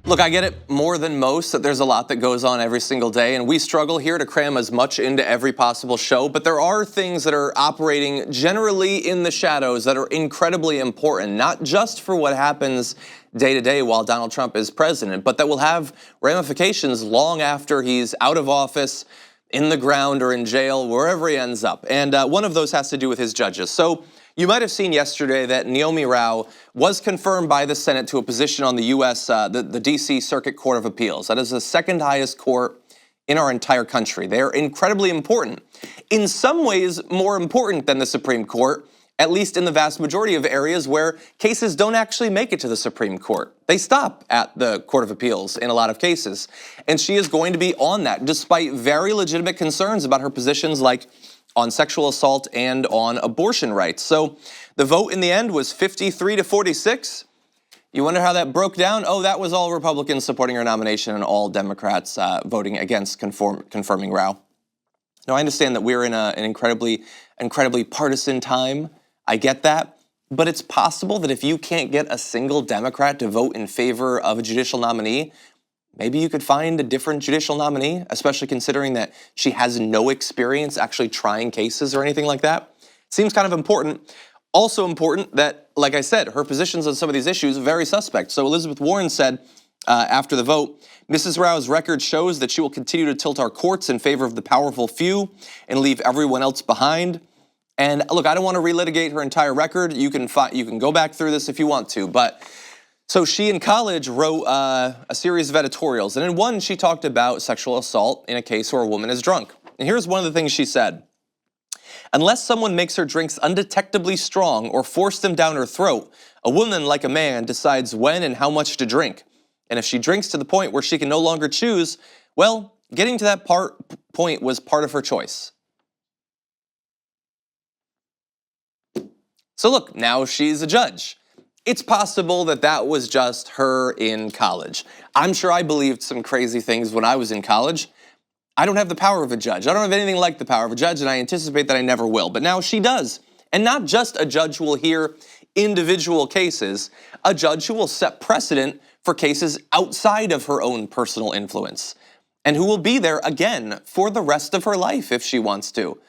Look, I get it more than most that there's a lot that goes on every single day, and we struggle here to cram as much into every possible show, but there are things that are operating generally in the shadows that are incredibly important, not just for what happens day to day while Donald Trump is president, but that will have ramifications long after he's out of office, in the ground, or in jail, wherever he ends up. And one of those has to do with his judges. So you might have seen yesterday that Neomi Rao was confirmed by the Senate to a position on the U.S., the D.C. Circuit Court of Appeals. That is the second highest court in our entire country. They're incredibly important. In some ways, more important than the Supreme Court, at least in the vast majority of areas where cases don't actually make it to the Supreme Court. They stop at the Court of Appeals in a lot of cases. And she is going to be on that, despite very legitimate concerns about her positions like on sexual assault and on abortion rights. So the vote in the end was 53 to 46. You wonder how that broke down? Oh, that was all Republicans supporting her nomination and all Democrats voting against confirming Rao. Now, I understand that we're in an incredibly partisan time. I get that. But it's possible that if you can't get a single Democrat to vote in favor of a judicial nominee, maybe you could find a different judicial nominee, especially considering that she has no experience actually trying cases or anything like that. Seems kind of important. Also important that, like I said, her positions on some of these issues are very suspect. So Elizabeth Warren said after the vote, Mrs. Rao's record shows that she will continue to tilt our courts in favor of the powerful few and leave everyone else behind. And look, I don't want to relitigate her entire record. You can go back through this if you want to, but so she in college wrote a series of editorials, and in one she talked about sexual assault in a case where a woman is drunk. And here's one of the things she said. Unless someone makes her drinks undetectably strong or force them down her throat, a woman, like a man, decides when and how much to drink. And if she drinks to the point where she can no longer choose, well, getting to that point was part of her choice. So look, now she's a judge. It's possible that that was just her in college. I'm sure I believed some crazy things when I was in college. I don't have the power of a judge. I don't have anything like the power of a judge, and I anticipate that I never will. But now she does. And not just a judge who will hear individual cases, a judge who will set precedent for cases outside of her own personal influence, and who will be there again for the rest of her life if she wants to.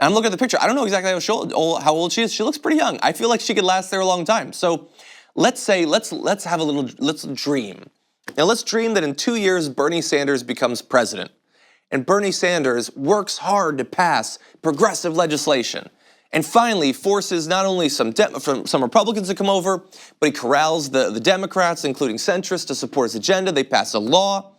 I'm looking at the picture. I don't know exactly how old she is. She looks pretty young. I feel like she could last there a long time. So let's dream. Now let's dream that in 2 years, Bernie Sanders becomes president. And Bernie Sanders works hard to pass progressive legislation and finally forces not only some Republicans to come over, but he corrals the Democrats, including centrists, to support his agenda. They pass a law.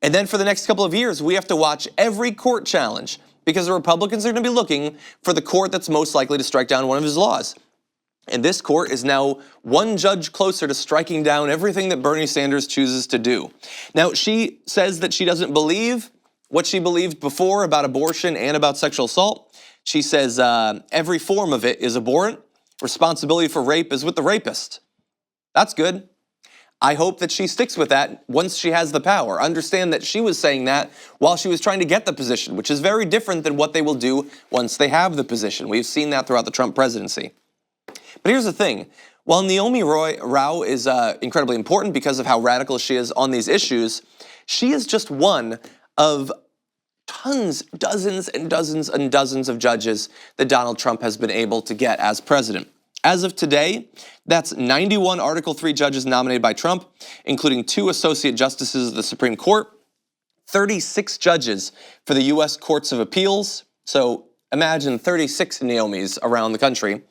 And then for the next couple of years, we have to watch every court challenge because the Republicans are going to be looking for the court that's most likely to strike down one of his laws. And this court is now one judge closer to striking down everything that Bernie Sanders chooses to do. Now, she says that she doesn't believe what she believed before about abortion and about sexual assault. She says every form of it is abhorrent. Responsibility for rape is with the rapist. That's good. I hope that she sticks with that once she has the power. Understand that she was saying that while she was trying to get the position, which is very different than what they will do once they have the position. We've seen that throughout the Trump presidency. But here's the thing. While Neomi Rao is incredibly important because of how radical she is on these issues, she is just one of tons, dozens and dozens and dozens of judges that Donald Trump has been able to get as president. As of today, that's 91 Article 3 judges nominated by Trump, including 2 associate justices of the Supreme Court, 36 judges for the U.S. Courts of Appeals, so imagine 36 Neomis around the country,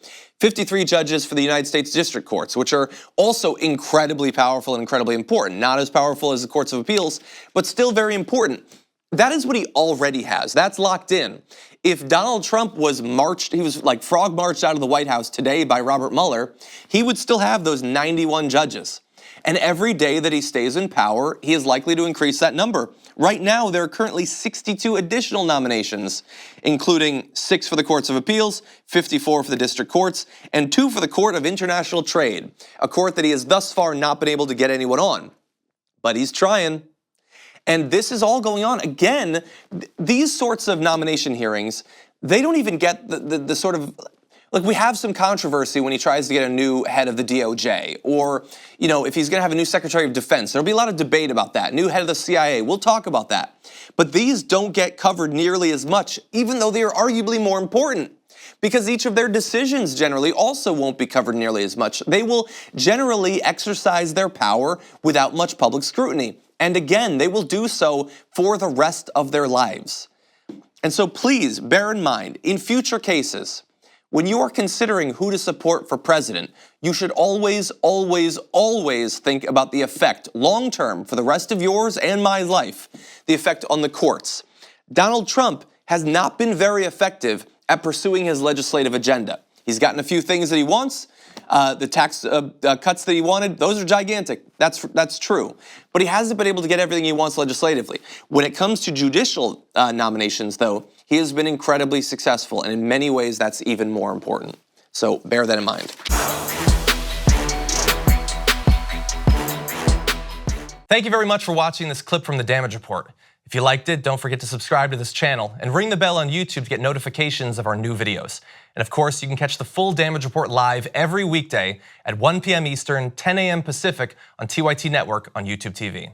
53 judges for the United States District Courts, which are also incredibly powerful and incredibly important. Not as powerful as the Courts of Appeals, but still very important. That is what he already has. That's locked in. If Donald Trump was like frog marched out of the White House today by Robert Mueller, he would still have those 91 judges. And every day that he stays in power, he is likely to increase that number. Right now, there are currently 62 additional nominations, including 6 for the Courts of Appeals, 54 for the District Courts, and 2 for the Court of International Trade, a court that he has thus far not been able to get anyone on. But he's trying. And this is all going on. Again, these sorts of nomination hearings, they don't even get the sort of Like, we have some controversy when he tries to get a new head of the DOJ, or, if he's gonna have a new Secretary of Defense. There'll be a lot of debate about that. New head of the CIA, we'll talk about that. But these don't get covered nearly as much, even though they are arguably more important, because each of their decisions generally also won't be covered nearly as much. They will generally exercise their power without much public scrutiny. And again, they will do so for the rest of their lives. And so please bear in mind, in future cases, when you are considering who to support for president, you should always, always, always think about the effect, long-term, for the rest of yours and my life, the effect on the courts. Donald Trump has not been very effective at pursuing his legislative agenda. He's gotten a few things that he wants. The tax cuts that he wanted, those are gigantic. That's true. But he hasn't been able to get everything he wants legislatively. When it comes to judicial nominations, though, he has been incredibly successful, and in many ways, that's even more important. So bear that in mind. Thank you very much for watching this clip from The Damage Report. If you liked it, don't forget to subscribe to this channel and ring the bell on YouTube to get notifications of our new videos. And of course, you can catch the full Damage Report live every weekday at 1 p.m. Eastern, 10 a.m. Pacific on TYT Network on YouTube TV.